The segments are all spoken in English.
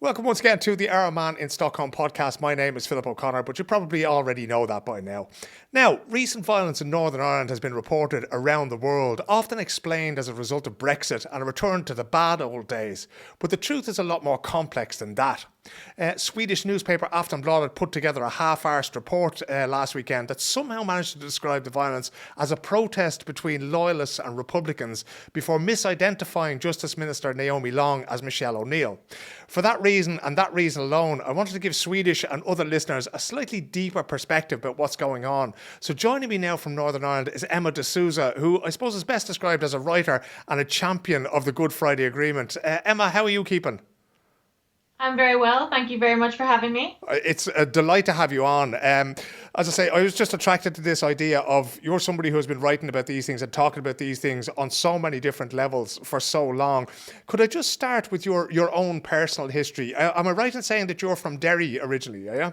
Welcome once again to the Arrow Man in Stockholm podcast. My name is Philip O'Connor, but you probably already know that by now. Now, recent violence in Northern Ireland has been reported around the world, often explained as a result of Brexit and a return to the bad old days. But the truth is a lot more complex than that. Swedish newspaper Aftonbladet put together a half-arsed report last weekend that somehow managed to describe the violence as a protest between loyalists and Republicans before misidentifying Justice Minister Naomi Long as Michelle O'Neill. For that reason, and that reason alone, I wanted to give Swedish and other listeners a slightly deeper perspective about what's going on. So joining me now from Northern Ireland is Emma De Souza, who I suppose is best described as a writer and a champion of the Good Friday Agreement. Emma, how are you keeping? I'm very well. Thank you very much for having me. It's a delight to have you on. As I say, I was just attracted to this idea of you're somebody who has been writing about these things and talking about these things on so many different levels for so long. Could I just start with your own personal history? Am I right in saying that you're from Derry originally, yeah?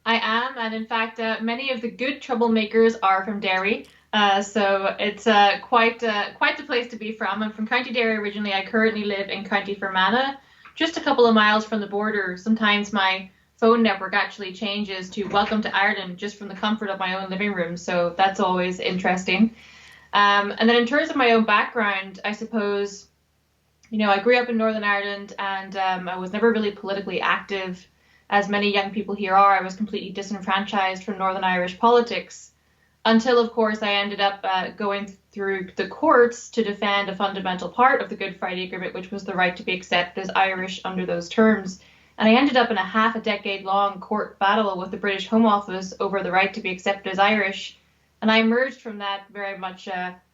I am, and in fact, many of the good troublemakers are from Derry. So it's quite the place to be from. I'm from County Derry originally. I currently live in County Fermanagh, just a couple of miles from the border. Sometimes my phone network actually changes to Welcome to Ireland just from the comfort of my own living room. So that's always interesting. And then in terms of my own background, I suppose, I grew up in Northern Ireland and I was never really politically active, as many young people here are. I was completely disenfranchised from Northern Irish politics until, of course, I ended up going through the courts to defend a fundamental part of the Good Friday Agreement, which was the right to be accepted as Irish under those terms. And I ended up in a half a decade long court battle with the British Home Office over the right to be accepted as Irish. And I emerged from that very much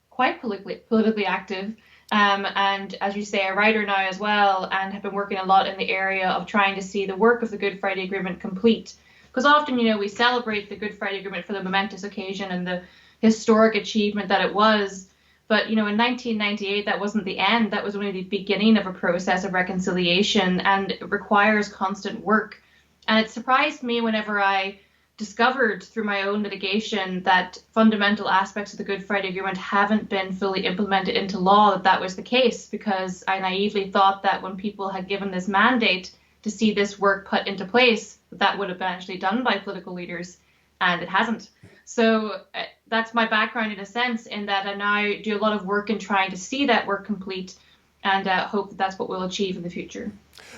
quite politically active. And as you say, a writer now as well, and have been working a lot in the area of trying to see the work of the Good Friday Agreement complete. Because often, we celebrate the Good Friday Agreement for the momentous occasion and the historic achievement that it was. But, in 1998, that wasn't the end. That was only the beginning of a process of reconciliation, and it requires constant work. And it surprised me whenever I discovered through my own litigation that fundamental aspects of the Good Friday Agreement haven't been fully implemented into law, that was the case, because I naively thought that when people had given this mandate to see this work put into place, that would have been actually done by political leaders, and it hasn't. So that's my background in a sense, in that I now do a lot of work in trying to see that work complete, and hope that that's what we'll achieve in the future.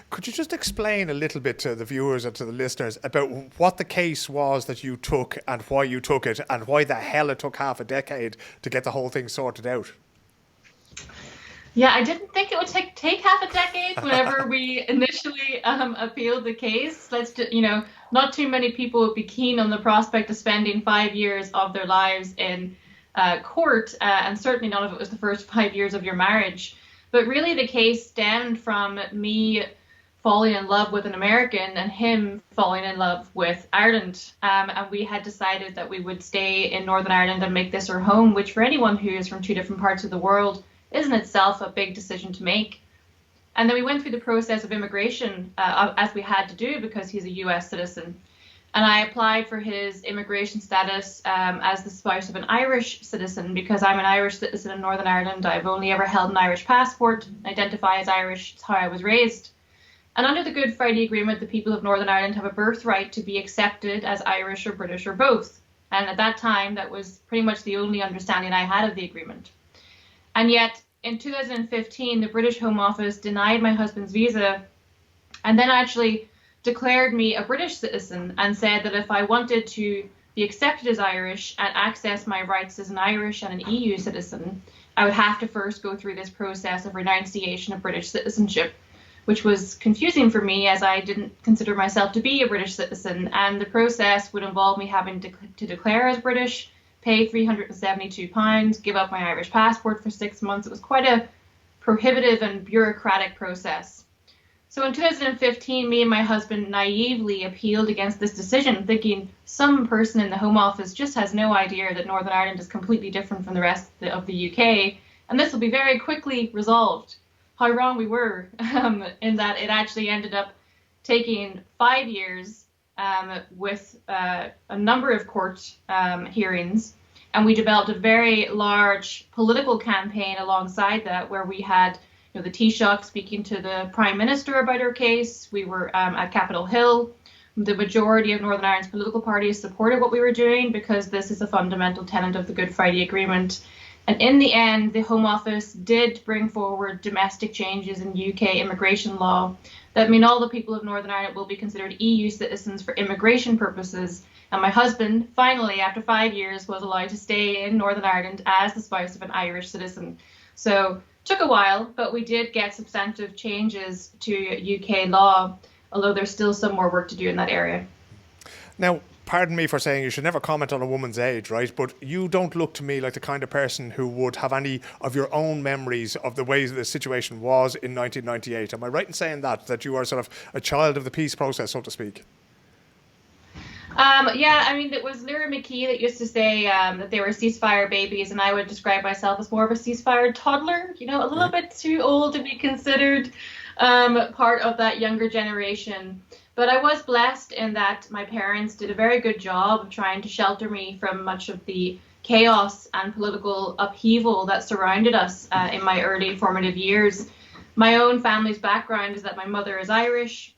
Could you just explain a little bit to the viewers and to the listeners about what the case was that you took and why you took it and why the hell it took half a decade to get the whole thing sorted out? Yeah, I didn't think it would take half a decade whenever we initially appealed the case. Not too many people would be keen on the prospect of spending 5 years of their lives in court, and certainly none of it was the first 5 years of your marriage. But really the case stemmed from me falling in love with an American and him falling in love with Ireland. And we had decided that we would stay in Northern Ireland and make this our home, which for anyone who is from two different parts of the world is in itself a big decision to make. And then we went through the process of immigration, as we had to do because he's a US citizen. And I applied for his immigration status as the spouse of an Irish citizen because I'm an Irish citizen in Northern Ireland. I've only ever held an Irish passport, identify as Irish. It's how I was raised. And under the Good Friday Agreement, the people of Northern Ireland have a birthright to be accepted as Irish or British or both. And at that time, that was pretty much the only understanding I had of the agreement. And yet, in 2015, the British Home Office denied my husband's visa and then actually declared me a British citizen and said that if I wanted to be accepted as Irish and access my rights as an Irish and an EU citizen, I would have to first go through this process of renunciation of British citizenship, which was confusing for me as I didn't consider myself to be a British citizen. And the process would involve me having to declare as British, pay £372, give up my Irish passport for 6 months. It was quite a prohibitive and bureaucratic process. So in 2015, me and my husband naively appealed against this decision, thinking some person in the Home Office just has no idea that Northern Ireland is completely different from the rest of the UK, and this will be very quickly resolved. How wrong we were, in that it actually ended up taking 5 years with a number of court hearings, and we developed a very large political campaign alongside that, where we had the Taoiseach speaking to the Prime Minister about our case. We were at Capitol Hill. The majority of Northern Ireland's political parties supported what we were doing because this is a fundamental tenet of the Good Friday Agreement. And in the end, the Home Office did bring forward domestic changes in UK immigration law that mean all the people of Northern Ireland will be considered EU citizens for immigration purposes. And my husband, finally, after 5 years, was allowed to stay in Northern Ireland as the spouse of an Irish citizen. So it took a while, but we did get substantive changes to UK law, although there's still some more work to do in that area. Now, pardon me for saying you should never comment on a woman's age, right? But you don't look to me like the kind of person who would have any of your own memories of the ways the situation was in 1998. Am I right in saying that you are sort of a child of the peace process, so to speak? Yeah, I mean, it was Lyra McKee that used to say that they were ceasefire babies, and I would describe myself as more of a ceasefire toddler, a little bit too old to be considered part of that younger generation. But I was blessed in that my parents did a very good job of trying to shelter me from much of the chaos and political upheaval that surrounded us in my early formative years. My own family's background is that my mother is Irish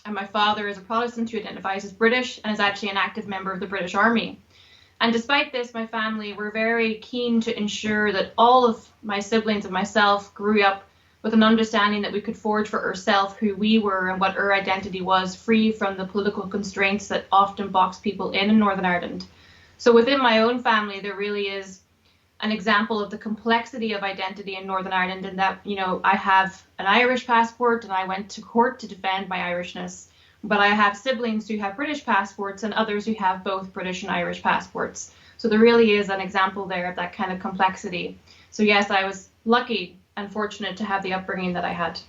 and my father is a Protestant who identifies as British and is actually an active member of the British Army. And despite this, my family were very keen to ensure that all of my siblings and myself grew up with an understanding that we could forge for ourselves who we were and what our identity was, free from the political constraints that often box people in Northern Ireland. So within my own family, there really is an example of the complexity of identity in Northern Ireland, in that, I have an Irish passport and I went to court to defend my Irishness, but I have siblings who have British passports and others who have both British and Irish passports. So there really is an example there of that kind of complexity. So yes, I was lucky and fortunate to have the upbringing that I had.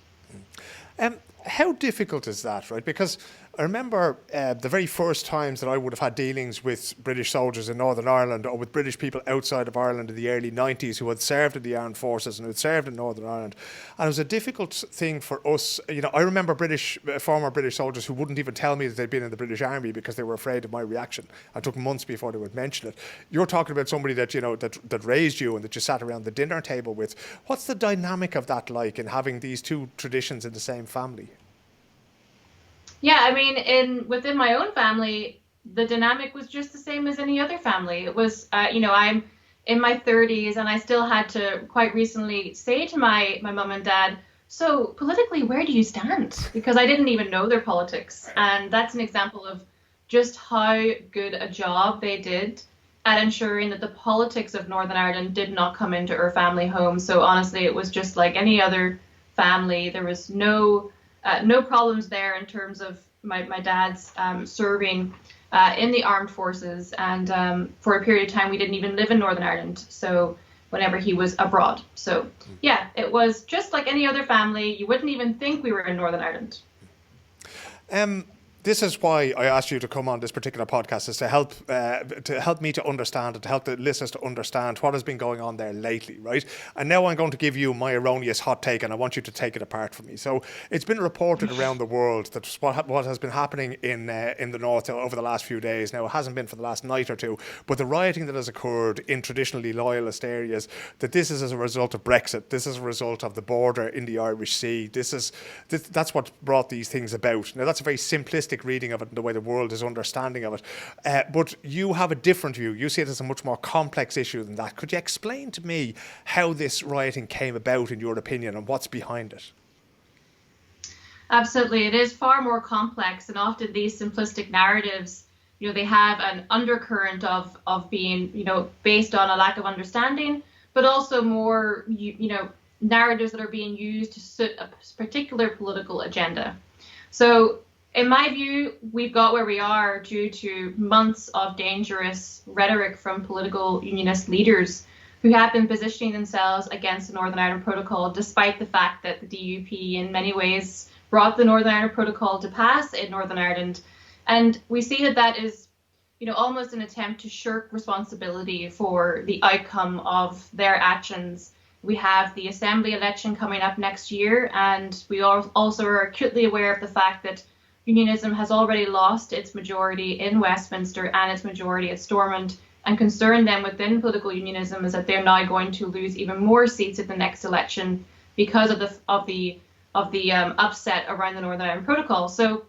How difficult is that, right? Because I remember the very first times that I would have had dealings with British soldiers in Northern Ireland or with British people outside of Ireland in the early 90s who had served in the armed forces and who had served in Northern Ireland. And it was a difficult thing for us. I remember former British soldiers who wouldn't even tell me that they'd been in the British Army because they were afraid of my reaction. It took months before they would mention it. You're talking about somebody that, that raised you and that you sat around the dinner table with. What's the dynamic of that like in having these two traditions in the same family? Yeah, I mean, within my own family, the dynamic was just the same as any other family. It was, I'm in my 30s and I still had to quite recently say to my mum and dad, so politically, where do you stand? Because I didn't even know their politics. And that's an example of just how good a job they did at ensuring that the politics of Northern Ireland did not come into our family home. So honestly, it was just like any other family. There was no problems there in terms of my dad's serving in the armed forces, and for a period of time we didn't even live in Northern Ireland, so whenever he was abroad. So yeah, it was just like any other family. You wouldn't even think we were in Northern Ireland. This is why I asked you to come on this particular podcast, is to help me to understand and to help the listeners to understand what has been going on there lately, right? And now I'm going to give you my erroneous hot take, and I want you to take it apart from me. So it's been reported around the world that what has been happening in the north over the last few days. Now, it hasn't been for the last night or two, but the rioting that has occurred in traditionally loyalist areas, that this is as a result of Brexit. This is a result of the border in the Irish Sea. That's what brought these things about. Now, that's a very simplistic reading of it and the way the world is understanding of it. But you have a different view. You see it as a much more complex issue than that. Could you explain to me how this rioting came about, in your opinion, and what's behind it? Absolutely. It is far more complex, and often these simplistic narratives, they have an undercurrent of being, based on a lack of understanding, but also more, narratives that are being used to suit a particular political agenda. So in my view, we've got where we are due to months of dangerous rhetoric from political unionist leaders who have been positioning themselves against the Northern Ireland Protocol, despite the fact that the DUP in many ways brought the Northern Ireland Protocol to pass in Northern Ireland. And we see that is, almost an attempt to shirk responsibility for the outcome of their actions. We have the Assembly election coming up next year, and we also are acutely aware of the fact that Unionism has already lost its majority in Westminster and its majority at Stormont, and concern then within political unionism is that they're now going to lose even more seats at the next election because of the upset around the Northern Ireland Protocol. So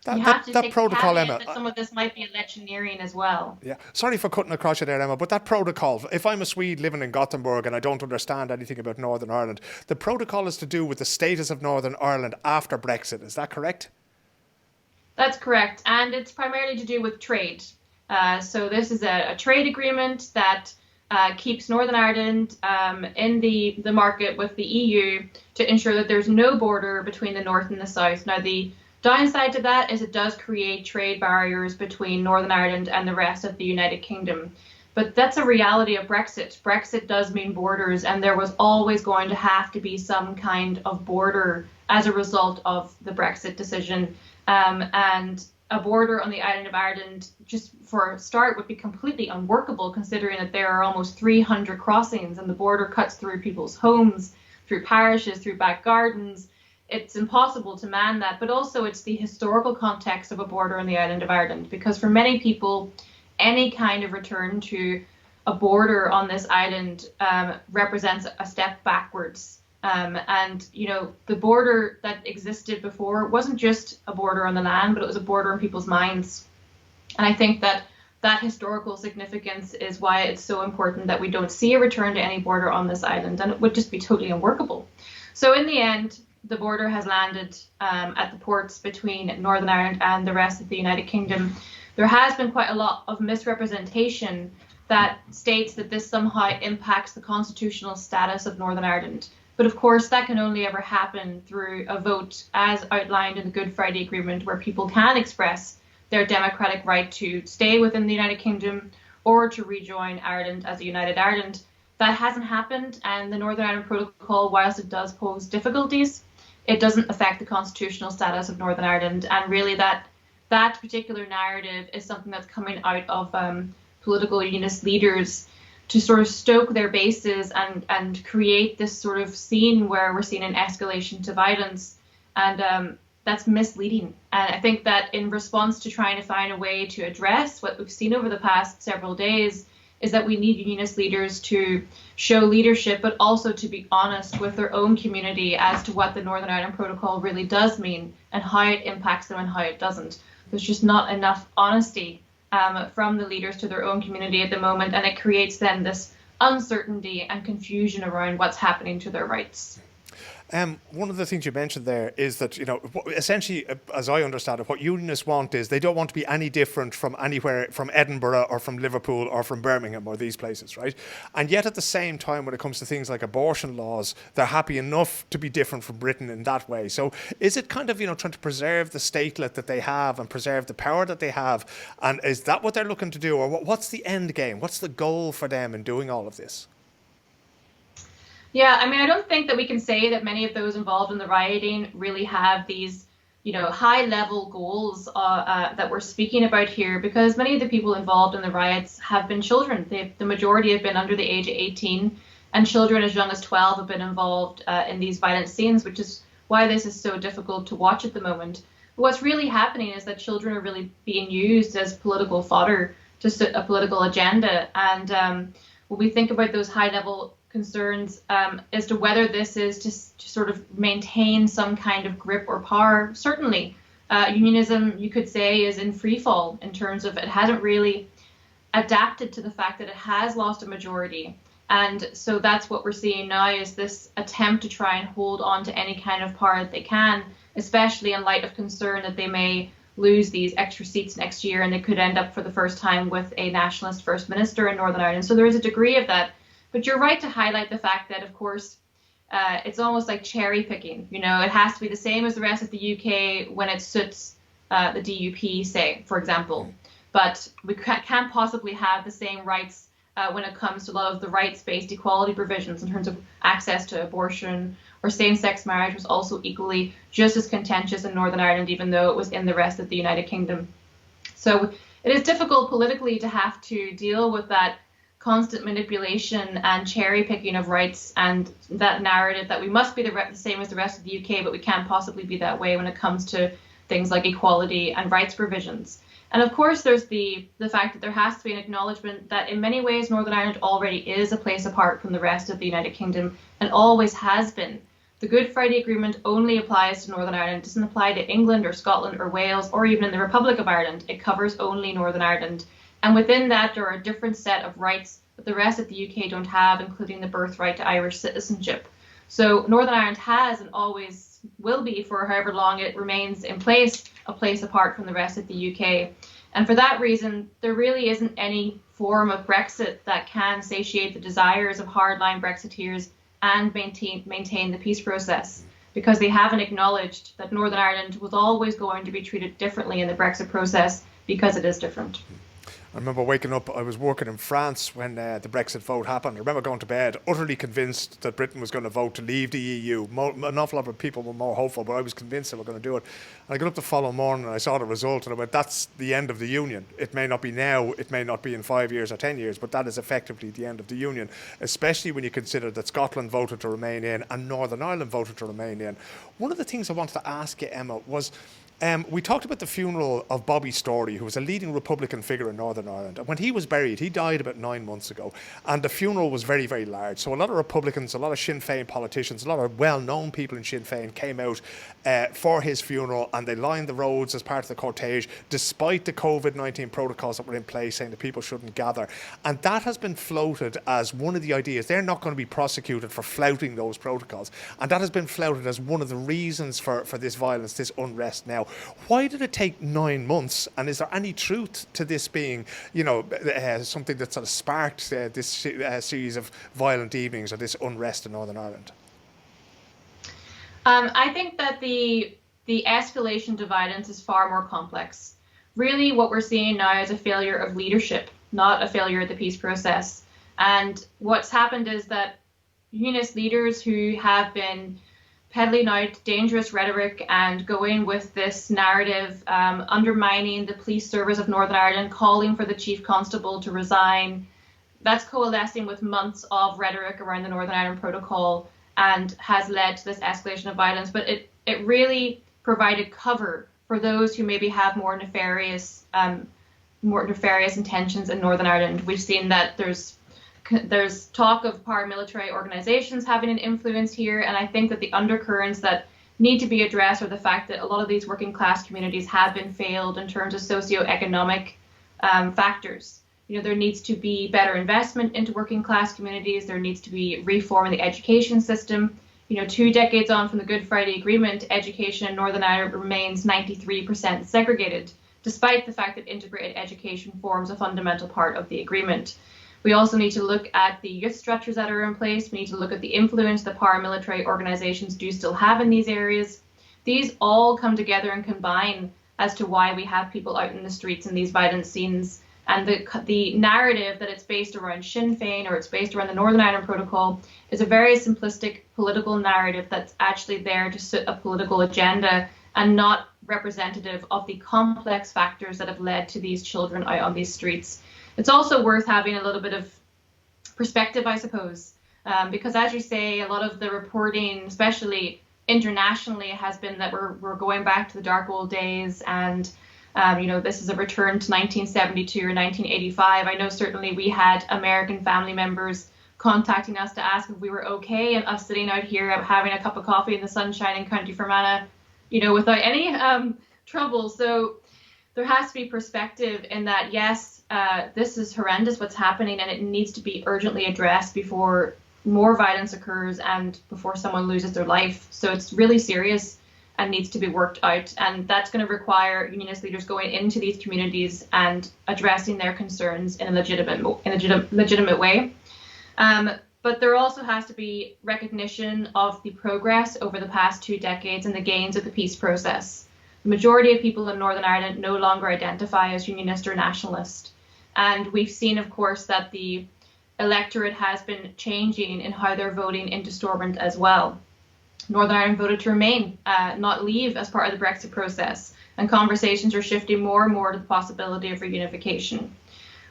you have to that take the protocol, caveat Emma. that some of this might be electioneering as well. Yeah, sorry for cutting across you there, Emma, but that protocol, if I'm a Swede living in Gothenburg and I don't understand anything about Northern Ireland, the protocol is to do with the status of Northern Ireland after Brexit. Is that correct? That's correct, and it's primarily to do with trade. So this is a trade agreement that keeps Northern Ireland in the market with the EU to ensure that there's no border between the north and the south. Now, the downside to that is it does create trade barriers between Northern Ireland and the rest of the United Kingdom. But that's a reality of Brexit. Brexit does mean borders, and there was always going to have to be some kind of border as a result of the Brexit decision. And a border on the island of Ireland, just for a start, would be completely unworkable, considering that there are almost 300 crossings and the border cuts through people's homes, through parishes, through back gardens. It's impossible to man that, but also it's the historical context of a border on the island of Ireland, because for many people, any kind of return to a border on this island represents a step backwards. And, you know, the border that existed before wasn't just a border on the land, but it was a border in people's minds. And I think that that historical significance is why it's so important that we don't see a return to any border on this island, and it would just be totally unworkable. So in the end, the border has landed at the ports between Northern Ireland and the rest of the United Kingdom. There has been quite a lot of misrepresentation that states that this somehow impacts the constitutional status of Northern Ireland. But of course, that can only ever happen through a vote as outlined in the Good Friday Agreement, where people can express their democratic right to stay within the United Kingdom or to rejoin Ireland as a united Ireland. That hasn't happened, and the Northern Ireland Protocol, whilst it does pose difficulties, it doesn't affect the constitutional status of Northern Ireland. And really that particular narrative is something that's coming out of political unionist leaders to sort of stoke their bases and create this sort of scene where we're seeing an escalation to violence. And that's misleading. And I think that in response to trying to find a way to address what we've seen over the past several days is that we need unionist leaders to show leadership, but also to be honest with their own community as to what the Northern Ireland Protocol really does mean and how it impacts them and how it doesn't. There's just not enough honesty from the leaders to their own community at the moment, and it creates then this uncertainty and confusion around what's happening to their rights. One of the things you mentioned there is that, you know, essentially, as I understand it, what unionists want is they don't want to be any different from anywhere, from Edinburgh or from Liverpool or from Birmingham or these places, right? And yet at the same time, when it comes to things like abortion laws, they're happy enough to be different from Britain in that way. So is it kind of, you know, trying to preserve the statelet that they have and preserve the power that they have? And is that what they're looking to do? Or what's the end game? What's the goal for them in doing all of this? Yeah, I mean, I don't think that we can say that many of those involved in the rioting really have these, you know, high-level goals that we're speaking about here, because many of the people involved in the riots have been children. The majority have been under the age of 18, and children as young as 12 have been involved in these violent scenes, which is why this is so difficult to watch at the moment. But what's really happening is that children are really being used as political fodder to suit a political agenda. And when we think about those high-level concerns as to whether this is to sort of maintain some kind of grip or power. Certainly, unionism, you could say, is in free fall in terms of it hasn't really adapted to the fact that it has lost a majority. And so that's what we're seeing now, is this attempt to try and hold on to any kind of power that they can, especially in light of concern that they may lose these extra seats next year and they could end up for the first time with a nationalist first minister in Northern Ireland. So there is a degree of that. But you're right to highlight the fact that, of course, it's almost like cherry picking. You know, it has to be the same as the rest of the UK when it suits the DUP, say, for example. But we can't possibly have the same rights when it comes to a lot of the rights-based equality provisions in terms of access to abortion, or same-sex marriage was also equally just as contentious in Northern Ireland, even though it was in the rest of the United Kingdom. So it is difficult politically to have to deal with that constant manipulation and cherry picking of rights and that narrative that we must be the same as the rest of the UK, but we can't possibly be that way when it comes to things like equality and rights provisions. And of course, there's the fact that there has to be an acknowledgement that in many ways Northern Ireland already is a place apart from the rest of the United Kingdom and always has been. The Good Friday Agreement only applies to Northern Ireland. It doesn't apply to England or Scotland or Wales or even in the Republic of Ireland. It covers only Northern Ireland. And within that, there are a different set of rights that the rest of the UK don't have, including the birthright to Irish citizenship. So Northern Ireland has and always will be, for however long it remains in place, a place apart from the rest of the UK. And for that reason, there really isn't any form of Brexit that can satiate the desires of hardline Brexiteers and maintain the peace process, because they haven't acknowledged that Northern Ireland was always going to be treated differently in the Brexit process because it is different. I remember waking up, I was working in France when the Brexit vote happened. I remember going to bed utterly convinced that Britain was going to vote to leave the EU. An awful lot of people were more hopeful, but I was convinced they were going to do it. And I got up the following morning and I saw the result and I went, that's the end of the Union. It may not be now, it may not be in 5 years or 10 years, but that is effectively the end of the Union, especially when you consider that Scotland voted to remain in and Northern Ireland voted to remain in. One of the things I wanted to ask you, Emma, was we talked about the funeral of Bobby Storey, who was a leading Republican figure in Northern Ireland. And when he was buried, he died about 9 months ago. And the funeral was very, very large. So a lot of Republicans, a lot of Sinn Féin politicians, a lot of well-known people in Sinn Féin came out for his funeral, and they lined the roads as part of the cortege, despite the COVID-19 protocols that were in place, saying that people shouldn't gather. And that has been floated as one of the ideas. They're not going to be prosecuted for flouting those protocols. And that has been flouted as one of the reasons for this violence, this unrest now. Why did it take 9 months? And is there any truth to this being, something that sort of sparked this series of violent evenings or this unrest in Northern Ireland? I think that the escalation to violence is far more complex. Really, what we're seeing now is a failure of leadership, not a failure of the peace process. And what's happened is that Unionist leaders who have been peddling out dangerous rhetoric and going with this narrative, undermining the police service of Northern Ireland, calling for the Chief Constable to resign, that's coalescing with months of rhetoric around the Northern Ireland Protocol and has led to this escalation of violence. But it really provided cover for those who maybe have more nefarious intentions in Northern Ireland. We've seen that there's talk of paramilitary organizations having an influence here, and I think that the undercurrents that need to be addressed are the fact that a lot of these working class communities have been failed in terms of socioeconomic factors. There needs to be better investment into working class communities. There needs to be reform in the education system. 2 decades on from the Good Friday Agreement, education in Northern Ireland remains 93% segregated, despite the fact that integrated education forms a fundamental part of the agreement. We also need to look at the youth structures that are in place. We need to look at the influence that paramilitary organizations do still have in these areas. These all come together and combine as to why we have people out in the streets in these violent scenes. And the narrative that it's based around Sinn Féin or it's based around the Northern Ireland Protocol is a very simplistic political narrative that's actually there to suit a political agenda and not representative of the complex factors that have led to these children out on these streets. It's also worth having a little bit of perspective, I suppose, because as you say, a lot of the reporting, especially internationally, has been that we're going back to the dark old days and this is a return to 1972 or 1985. I know certainly we had American family members contacting us to ask if we were okay, and us sitting out here having a cup of coffee in the sunshine in County Fermanagh, without any trouble. So there has to be perspective in that, yes, this is horrendous what's happening, and it needs to be urgently addressed before more violence occurs and before someone loses their life. So it's really serious and needs to be worked out. And that's going to require Unionist leaders going into these communities and addressing their concerns in a legitimate way. But there also has to be recognition of the progress over the past 2 decades and the gains of the peace process. The majority of people in Northern Ireland no longer identify as Unionist or nationalist. And we've seen, of course, that the electorate has been changing in how they're voting into Stormont as well. Northern Ireland voted to remain, not leave as part of the Brexit process, and conversations are shifting more and more to the possibility of reunification.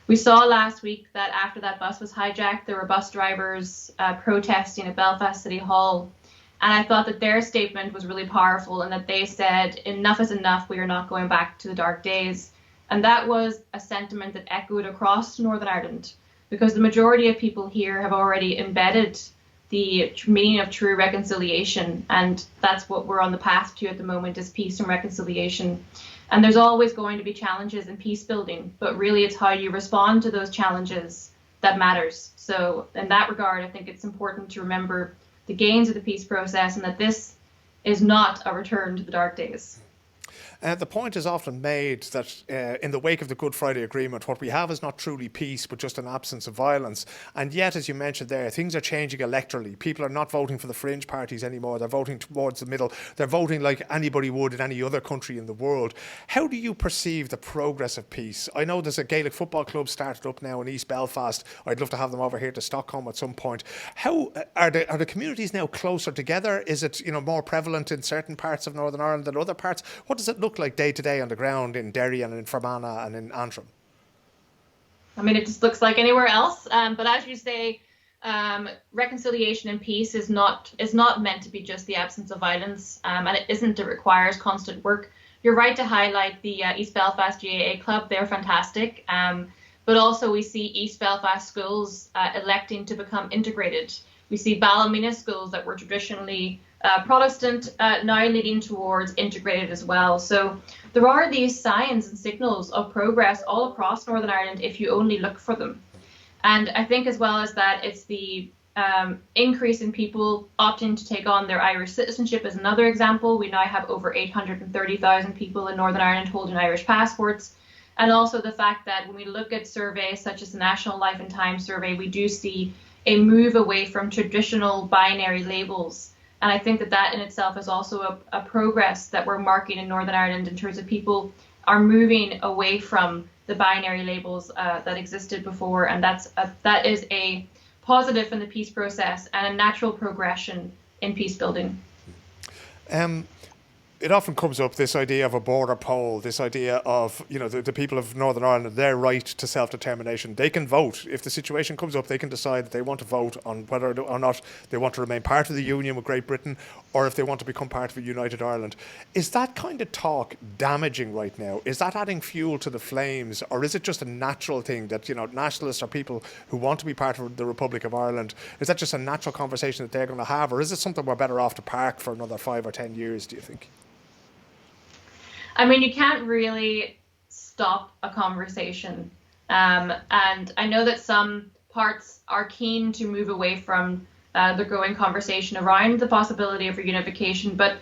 We saw last week that after that bus was hijacked, there were bus drivers protesting at Belfast City Hall. And I thought that their statement was really powerful, and that they said, enough is enough, we are not going back to the dark days. And that was a sentiment that echoed across Northern Ireland, because the majority of people here have already embedded the meaning of true reconciliation. And that's what we're on the path to at the moment, is peace and reconciliation. And there's always going to be challenges in peace building, but really it's how you respond to those challenges that matters. So in that regard, I think it's important to remember the gains of the peace process and that this is not a return to the dark days. The point is often made that in the wake of the Good Friday Agreement, what we have is not truly peace, but just an absence of violence. And yet, as you mentioned there, things are changing electorally. People are not voting for the fringe parties anymore. They're voting towards the middle. They're voting like anybody would in any other country in the world. How do you perceive the progress of peace? I know there's a Gaelic football club started up now in East Belfast. I'd love to have them over here to Stockholm at some point. How are the communities now closer together? Is it more prevalent in certain parts of Northern Ireland than other parts? What does it look like day to day on the ground in Derry and in Fermanagh and in Antrim? I mean, it just looks like anywhere else. But as you say, reconciliation and peace is not meant to be just the absence of violence, and it isn't. It requires constant work. You're right to highlight the East Belfast GAA Club. They're fantastic. But also we see East Belfast schools electing to become integrated. We see Ballymena schools that were traditionally Protestant now leading towards integrated as well. So there are these signs and signals of progress all across Northern Ireland if you only look for them. And I think as well as that, it's the increase in people opting to take on their Irish citizenship is another example. We now have over 830,000 people in Northern Ireland holding Irish passports. And also the fact that when we look at surveys such as the National Life and Times survey, we do see a move away from traditional binary labels. And I think that in itself is also a progress that we're marking in Northern Ireland in terms of people are moving away from the binary labels that existed before. And that is a positive in the peace process and a natural progression in peace building. It often comes up, this idea of a border poll, this idea of, the people of Northern Ireland, their right to self-determination. They can vote. If the situation comes up, they can decide that they want to vote on whether or not they want to remain part of the Union with Great Britain or if they want to become part of a united Ireland. Is that kind of talk damaging right now? Is that adding fuel to the flames? Or is it just a natural thing that, nationalists are people who want to be part of the Republic of Ireland? Is that just a natural conversation that they're going to have? Or is it something we're better off to park for another 5 or 10 years, do you think? I mean, you can't really stop a conversation. And I know that some parts are keen to move away from the growing conversation around the possibility of reunification. But,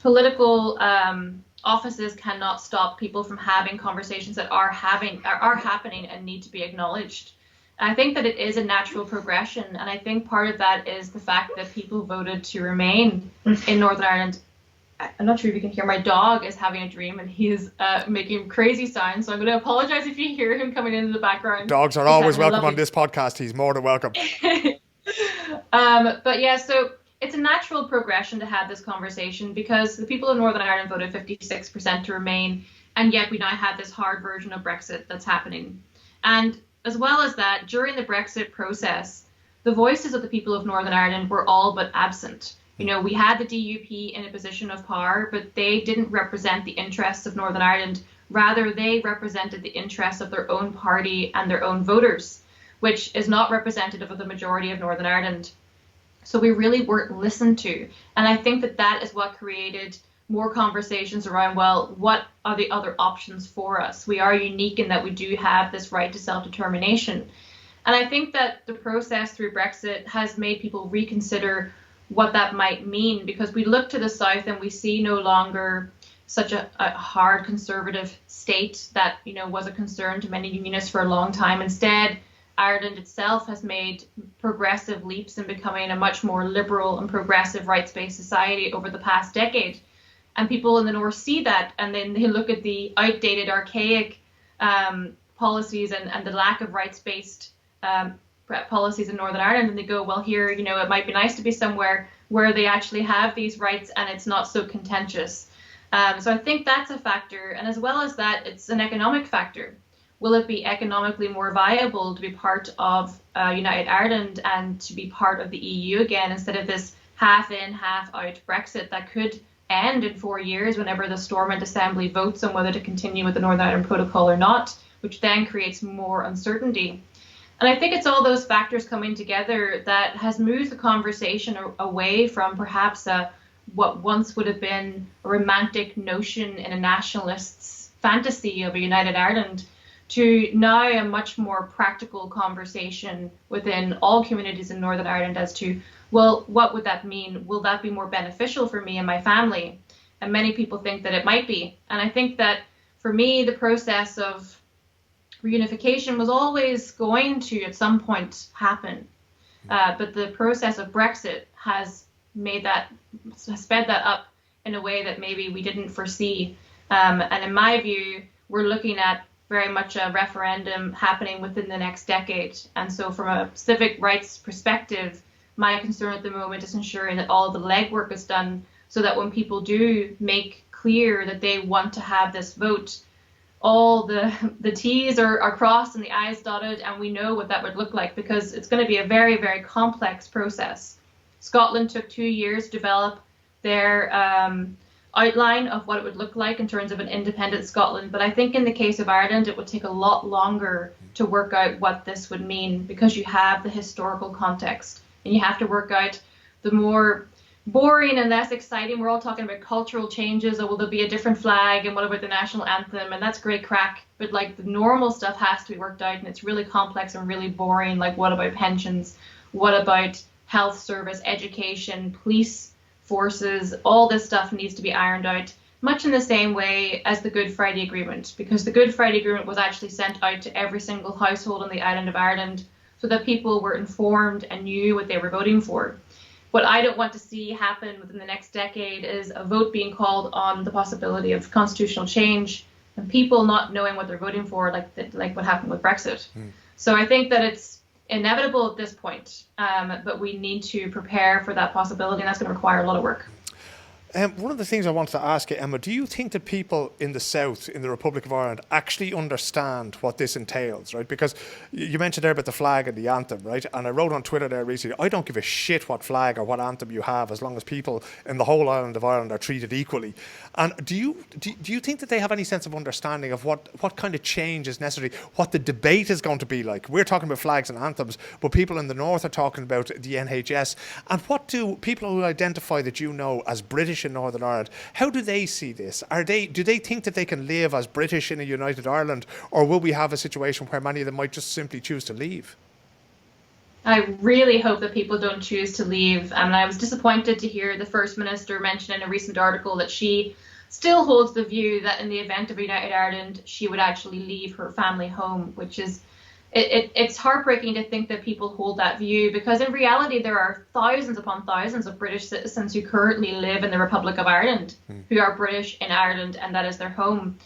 political offices cannot stop people from having conversations that are happening and need to be acknowledged. I think that it is a natural progression. And I think part of that is the fact that people voted to remain in Northern Ireland. I'm not sure if you can hear, my dog is having a dream and he's making crazy sounds. So I'm going to apologize if you hear him coming into the background. Dogs are always welcome on this podcast. He's more than welcome. But yeah, so it's a natural progression to have this conversation because the people of Northern Ireland voted 56% to remain. And yet we now have this hard version of Brexit that's happening. And as well as that, during the Brexit process, the voices of the people of Northern Ireland were all but absent. We had the DUP in a position of power, but they didn't represent the interests of Northern Ireland. Rather, they represented the interests of their own party and their own voters, which is not representative of the majority of Northern Ireland. So we really weren't listened to. And I think that is what created more conversations around, well, what are the other options for us? We are unique in that we do have this right to self-determination. And I think that the process through Brexit has made people reconsider what that might mean, because we look to the south and we see no longer such a hard conservative state that was a concern to many unionists for a long time. Instead, Ireland itself has made progressive leaps in becoming a much more liberal and progressive rights-based society over the past decade. And people in the north see that, and then they look at the outdated, archaic policies and the lack of rights-based policies in Northern Ireland, and they go, well, here, it might be nice to be somewhere where they actually have these rights and it's not so contentious. So I think that's a factor. And as well as that, it's an economic factor. Will it be economically more viable to be part of United Ireland and to be part of the EU again, instead of this half in, half out Brexit that could end in 4 years whenever the Stormont Assembly votes on whether to continue with the Northern Ireland Protocol or not, which then creates more uncertainty. And I think it's all those factors coming together that has moved the conversation away from perhaps what once would have been a romantic notion in a nationalist's fantasy of a united Ireland to now a much more practical conversation within all communities in Northern Ireland as to, well, what would that mean? Will that be more beneficial for me and my family? And many people think that it might be. And I think that for me, the process of reunification was always going to at some point happen. But the process of Brexit has sped that up in a way that maybe we didn't foresee. And in my view, we're looking at very much a referendum happening within the next decade. And so from a civic rights perspective, my concern at the moment is ensuring that all the legwork is done so that when people do make clear that they want to have this vote, all the T's are crossed and the I's dotted, and we know what that would look like, because it's going to be a very, very complex process. Scotland took 2 years to develop their outline of what it would look like in terms of an independent Scotland. But I think in the case of Ireland, it would take a lot longer to work out what this would mean, because you have the historical context and you have to work out the more boring and less exciting. We're all talking about cultural changes, or will there be a different flag, and what about the national anthem, and that's great crack, but like the normal stuff has to be worked out, and it's really complex and really boring. Like, what about pensions, what about health service, education, police forces? All this stuff needs to be ironed out, much in the same way as the Good Friday Agreement, because the Good Friday Agreement was actually sent out to every single household on the island of Ireland so that people were informed and knew what they were voting for. What I don't want to see happen within the next decade is a vote being called on the possibility of constitutional change and people not knowing what they're voting for, like what happened with Brexit. So I think that it's inevitable at this point, but we need to prepare for that possibility, and that's going to require a lot of work. One of the things I wanted to ask you, Emma, do you think that people in the South, in the Republic of Ireland, actually understand what this entails, right? Because you mentioned there about the flag and the anthem, right? And I wrote on Twitter there recently, I don't give a shit what flag or what anthem you have, as long as people in the whole island of Ireland are treated equally. And do you think that they have any sense of understanding of what kind of change is necessary, what the debate is going to be like? We're talking about flags and anthems, but people in the North are talking about the NHS. And what do people who identify that you know as British in Northern Ireland, how do they see this? Do they think that they can live as British in a united Ireland, or will we have a situation where many of them might just simply choose to leave? I really hope that people don't choose to leave. And I was disappointed to hear the First Minister mention in a recent article that she still holds the view that in the event of a united Ireland, she would actually leave her family home, which is it's heartbreaking to think that people hold that view, because in reality there are thousands upon thousands of British citizens who currently live in the Republic of Ireland who are British in Ireland, and that is their home.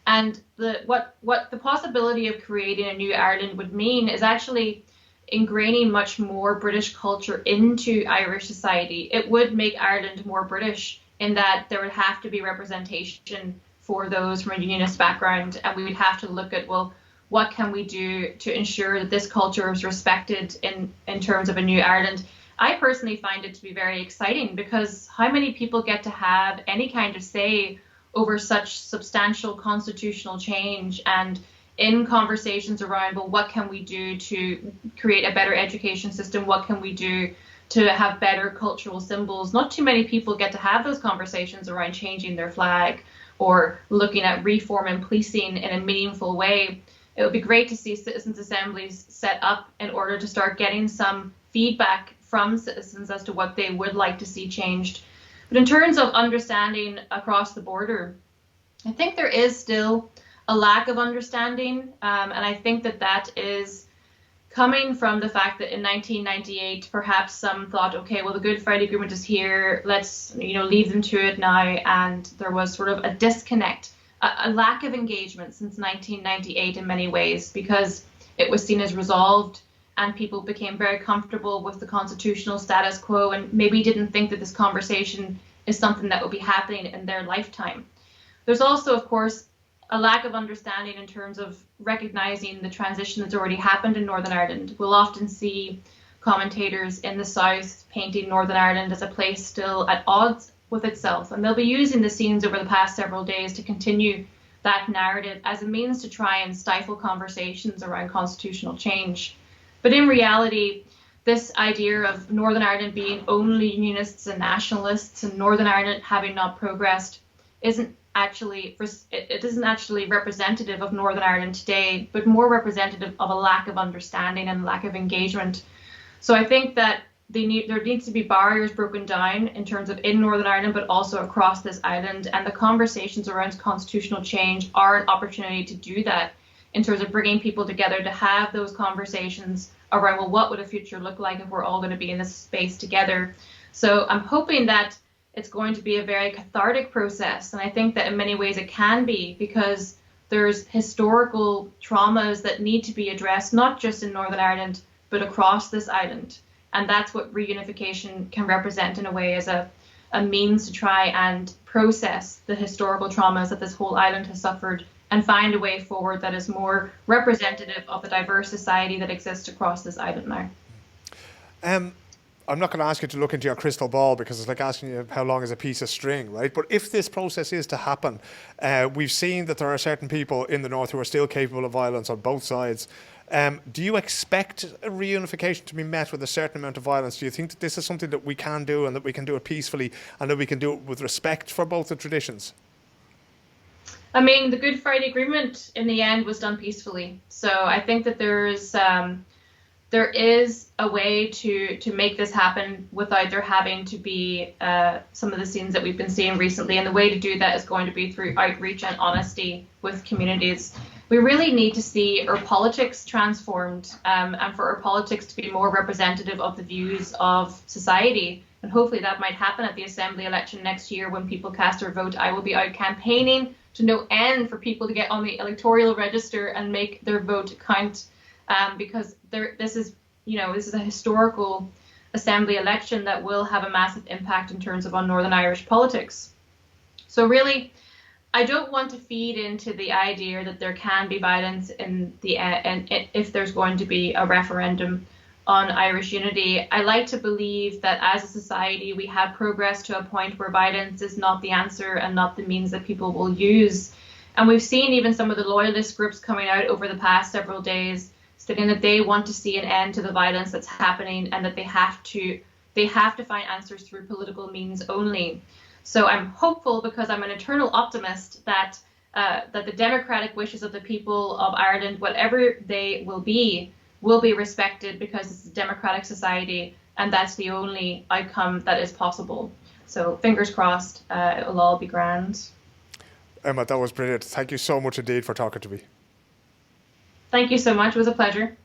And what the possibility of creating a new Ireland would mean is actually ingraining much more British culture into Irish society. It would make Ireland more British in that there would have to be representation for those from a Unionist background, and we would have to look at, well, what can we do to ensure that this culture is respected in terms of a new Ireland? I personally find it to be very exciting, because how many people get to have any kind of say over such substantial constitutional change, and in conversations around, well, what can we do to create a better education system? What can we do to have better cultural symbols? Not too many people get to have those conversations around changing their flag or looking at reform and policing in a meaningful way. It would be great to see citizens' assemblies set up in order to start getting some feedback from citizens as to what they would like to see changed. But in terms of understanding across the border, I think there is still a lack of understanding, and I think that is coming from the fact that in 1998, perhaps some thought, okay, well, the Good Friday Agreement is here, let's leave them to it now, and there was sort of a disconnect. A lack of engagement since 1998 in many ways, because it was seen as resolved and people became very comfortable with the constitutional status quo and maybe didn't think that this conversation is something that would be happening in their lifetime. There's also, of course, a lack of understanding in terms of recognizing the transition that's already happened in Northern Ireland. We'll often see commentators in the South painting Northern Ireland as a place still at odds with itself, and they'll be using the scenes over the past several days to continue that narrative as a means to try and stifle conversations around constitutional change. But in reality, this idea of Northern Ireland being only Unionists and nationalists and Northern Ireland having not progressed isn't actually representative of Northern Ireland today, but more representative of a lack of understanding and lack of engagement. So I think that there needs to be barriers broken down in terms of in Northern Ireland, but also across this island. And the conversations around constitutional change are an opportunity to do that in terms of bringing people together to have those conversations around, well, what would a future look like if we're all going to be in this space together? So I'm hoping that it's going to be a very cathartic process. And I think that in many ways it can be, because there's historical traumas that need to be addressed, not just in Northern Ireland, but across this island. And that's what reunification can represent in a way, as a means to try and process the historical traumas that this whole island has suffered and find a way forward that is more representative of the diverse society that exists across this island now. I'm not going to ask you to look into your crystal ball, because it's like asking you how long is a piece of string, right? But if this process is to happen, we've seen that there are certain people in the north who are still capable of violence on both sides. Do you expect a reunification to be met with a certain amount of violence? Do you think that this is something that we can do, and that we can do it peacefully, and that we can do it with respect for both the traditions? I mean, the Good Friday Agreement in the end was done peacefully. So I think that there is a way to make this happen without there having to be some of the scenes that we've been seeing recently. And the way to do that is going to be through outreach and honesty with communities. We really need to see our politics transformed, and for our politics to be more representative of the views of society. And hopefully that might happen at the Assembly election next year when people cast their vote. I will be out campaigning to no end for people to get on the electoral register and make their vote count, because this is a historical Assembly election that will have a massive impact in terms of on Northern Irish politics. So really, I don't want to feed into the idea that there can be violence and if there's going to be a referendum on Irish unity. I like to believe that as a society we have progressed to a point where violence is not the answer and not the means that people will use. And we've seen even some of the loyalist groups coming out over the past several days stating that they want to see an end to the violence that's happening, and that they have to find answers through political means only. So I'm hopeful, because I'm an eternal optimist, that the democratic wishes of the people of Ireland, whatever they will be respected, because it's a democratic society, and that's the only outcome that is possible. So fingers crossed, it'll all be grand. Emma, that was brilliant. Thank you so much indeed for talking to me. Thank you so much. It was a pleasure.